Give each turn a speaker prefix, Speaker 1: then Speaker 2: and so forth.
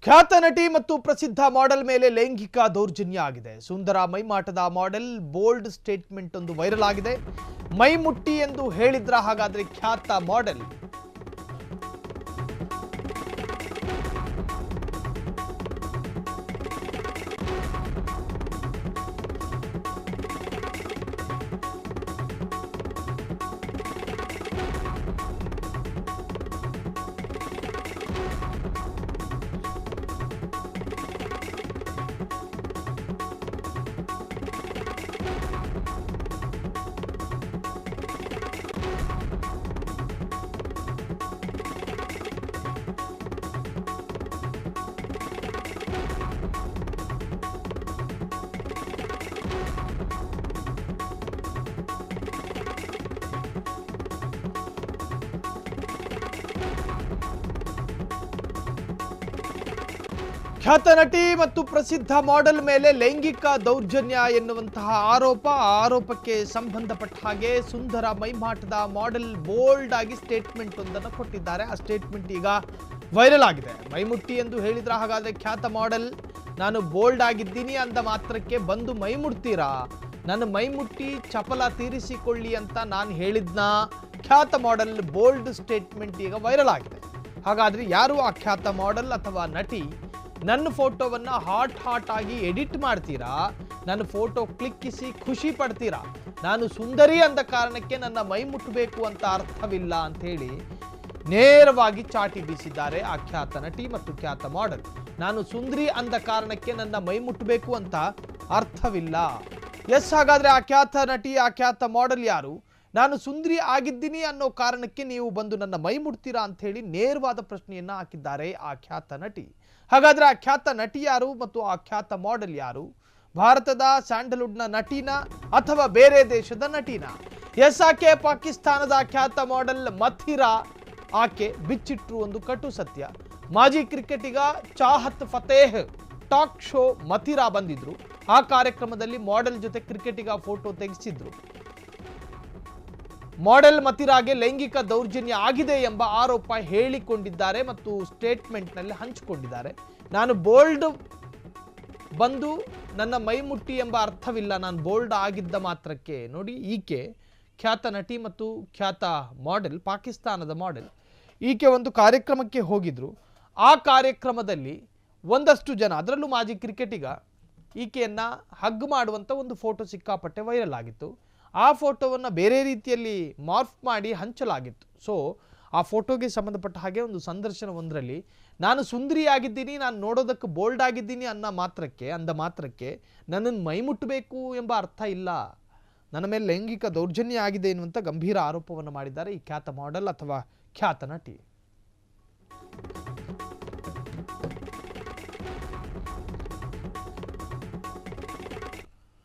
Speaker 1: ಖ್ಯಾತ ನಟಿ ಮತ್ತು ಪ್ರಸಿದ್ಧ ಮಾಡೆಲ್ ಮೇಲೆ ಲೈಂಗಿಕ ದೌರ್ಜನ್ಯ ಆಗಿದೆ. ಸುಂದರ ಮೈಮಾಟದ ಮಾಡೆಲ್ ಬೋಲ್ಡ್ ಸ್ಟೇಟ್ಮೆಂಟ್ ಒಂದು ವೈರಲ್ ಆಗಿದೆ. ಮೈ ಮುಟ್ಟಿ ಎಂದು ಹೇಳಿದ್ರ ಹಾಗಾದ್ರೆ ಖ್ಯಾತ ಮಾಡೆಲ್? ಖ್ಯಾತ ನಟಿ ಮತ್ತು ಪ್ರಸಿದ್ಧ ಮಾಡೆಲ್ ಮೇಲೆ ಲೈಂಗಿಕ ದೌರ್ಜನ್ಯ ಎನ್ನುವಂತಹ ಆರೋಪಕ್ಕೆ ಸಂಬಂಧಪಟ್ಟ ಹಾಗೆ ಸುಂದರ ಮೈಮಾಟದ ಮಾಡೆಲ್ ಬೋಲ್ಡ್ ಆಗಿ ಸ್ಟೇಟ್ಮೆಂಟ್ ಒಂದನ್ನು ಕೊಟ್ಟಿದ್ದಾರೆ. ಆ ಸ್ಟೇಟ್ಮೆಂಟ್ ಈಗ ವೈರಲ್ ಆಗಿದೆ. ಮೈಮುಟ್ಟಿ ಎಂದು ಹೇಳಿದ್ರ ಹಾಗಾದ್ರೆ ಖ್ಯಾತ ಮಾಡೆಲ್, ನಾನು ಬೋಲ್ಡ್ ಆಗಿದ್ದೀನಿ ಅಂದ ಮಾತ್ರಕ್ಕೆ ಬಂದು ಮೈ ಮುಟ್ತೀರಾ? ನನ್ನ ಮೈಮುಟ್ಟಿ ಚಪಲ ತೀರಿಸಿಕೊಳ್ಳಿ ಅಂತ ನಾನು ಹೇಳಿದ್ನ? ಖ್ಯಾತ ಮಾಡೆಲ್ ಬೋಲ್ಡ್ ಸ್ಟೇಟ್ಮೆಂಟ್ ಈಗ ವೈರಲ್ ಆಗಿದೆ. ಹಾಗಾದ್ರೆ ಯಾರು ಆ ಖ್ಯಾತ ಮಾಡೆಲ್ ಅಥವಾ ನಟಿ? ನನ್ನ ಫೋಟೋವನ್ನು ಹಾಟ್ ಆಗಿ ಎಡಿಟ್ ಮಾಡ್ತೀರಾ? ನನ್ನ ಫೋಟೋ ಕ್ಲಿಕ್ಕಿಸಿ ಖುಷಿ ಪಡ್ತೀರಾ? ನಾನು ಸುಂದರಿ ಅಂದ ಕಾರಣಕ್ಕೆ ನನ್ನ ಮೈ ಮುಟ್ಟಬೇಕು ಅಂತ ಅರ್ಥವಿಲ್ಲ ಅಂತ ಹೇಳಿ ನೇರವಾಗಿ ಚಾಟಿ ಬೀಸಿದ್ದಾರೆ ಆ ಖ್ಯಾತ ನಟಿ ಮತ್ತು ಖ್ಯಾತ ಮಾಡೆಲ್. ನಾನು ಸುಂದರಿ ಅಂದ ಕಾರಣಕ್ಕೆ ನನ್ನ ಮೈ ಮುಟ್ಟಬೇಕು ಅಂತ ಅರ್ಥವಿಲ್ಲ. ಎಸ್, ಹಾಗಾದ್ರೆ ಆ ಖ್ಯಾತ ನಟಿ ಆ ಖ್ಯಾತ ಮಾಡೆಲ್ ಯಾರು? ನಾನು ಸುಂದರಿ ಆಗಿದ್ದೀನಿ ಅನ್ನೋ ಕಾರಣಕ್ಕೆ ನೀವು ಬಂದು ನನ್ನ ಮೈ ಮುಟ್ತೀರಾ ಅಂತ ಹೇಳಿ ನೇರವಾದ ಪ್ರಶ್ನೆಯನ್ನ ಹಾಕಿದ್ದಾರೆ ಆ ಖ್ಯಾತ ನಟಿ. ಹಾಗಾದ್ರೆ ಆ ಖ್ಯಾತ ನಟಿ ಯಾರು ಮತ್ತು ಆ ಖ್ಯಾತ ಮಾಡೆಲ್ ಯಾರು? ಭಾರತದ ಸ್ಯಾಂಡಲ್ವುಡ್ನ ನಟಿನ ಅಥವಾ ಬೇರೆ ದೇಶದ ನಟಿನ? ಎಸ್, ಆಕೆ ಪಾಕಿಸ್ತಾನದ ಖ್ಯಾತ ಮಾಡೆಲ್ ಮಥಿರಾ. ಆಕೆ ಬಿಚ್ಚಿಟ್ರು ಒಂದು ಕಟು ಸತ್ಯ. ಮಾಜಿ ಕ್ರಿಕೆಟಿಗ ಚಾಹತ್ ಫತೇಹ್ ಟಾಕ್ ಶೋ ಮಥಿರಾ ಬಂದಿದ್ರು. ಆ ಕಾರ್ಯಕ್ರಮದಲ್ಲಿ ಮಾಡೆಲ್ ಜೊತೆ ಕ್ರಿಕೆಟಿಗ ಫೋಟೋ ತೆಗೆಸಿದ್ರು. ಮಾಡೆಲ್ ಮಥಿರಾಗೆ ಲೈಂಗಿಕ ದೌರ್ಜನ್ಯ ಆಗಿದೆ ಎಂಬ ಆರೋಪ ಹೇಳಿಕೊಂಡಿದ್ದಾರೆ ಮತ್ತು ಸ್ಟೇಟ್ಮೆಂಟ್ನಲ್ಲಿ ಹಂಚಿಕೊಂಡಿದ್ದಾರೆ. ನಾನು ಬೋಲ್ಡ್ ಬಂದು ನನ್ನ ಮೈ ಮುಟ್ಟಿ ಎಂಬ ಅರ್ಥವಿಲ್ಲ, ನಾನು ಬೋಲ್ಡ್ ಆಗಿದ್ದ ಮಾತ್ರಕ್ಕೆ. ನೋಡಿ, ಈಕೆ ಖ್ಯಾತ ನಟಿ ಮತ್ತು ಖ್ಯಾತ ಮಾಡೆಲ್, ಪಾಕಿಸ್ತಾನದ ಮಾಡೆಲ್. ಈಕೆ ಒಂದು ಕಾರ್ಯಕ್ರಮಕ್ಕೆ ಹೋಗಿದ್ರು. ಆ ಕಾರ್ಯಕ್ರಮದಲ್ಲಿ ಒಂದಷ್ಟು ಜನ, ಅದರಲ್ಲೂ ಮಾಜಿ ಕ್ರಿಕೆಟಿಗ, ಈಕೆಯನ್ನು ಹಗ್ ಮಾಡುವಂಥ ಒಂದು ಫೋಟೋ ಸಿಕ್ಕಾಪಟ್ಟೆ ವೈರಲ್ ಆಗಿತ್ತು. ಆ ಫೋಟೋವನ್ನು ಬೇರೆ ರೀತಿಯಲ್ಲಿ ಮಾರ್ಫ್ ಮಾಡಿ ಹಂಚಲಾಗಿತ್ತು. ಸೊ ಆ ಫೋಟೋಗೆ ಸಂಬಂಧಪಟ್ಟ ಹಾಗೆ ಒಂದು ಸಂದರ್ಶನ ಒಂದರಲ್ಲಿ ನಾನು ಸುಂದರಿಯಾಗಿದ್ದೀನಿ, ನಾನು ನೋಡೋದಕ್ಕೆ ಬೋಲ್ಡ್ ಆಗಿದ್ದೀನಿ ಅಂದ ಮಾತ್ರಕ್ಕೆ ನನ್ನನ್ನು ಮೈ ಮುಟ್ಟಬೇಕು ಎಂಬ ಅರ್ಥ ಇಲ್ಲ, ನನ್ನ ಮೇಲೆ ಲೈಂಗಿಕ ದೌರ್ಜನ್ಯ ಆಗಿದೆ ಎನ್ನುವಂಥ ಗಂಭೀರ ಆರೋಪವನ್ನು ಮಾಡಿದ್ದಾರೆ ಈ ಖ್ಯಾತ ಮಾಡೆಲ್ ಅಥವಾ ಖ್ಯಾತ ನಟಿ.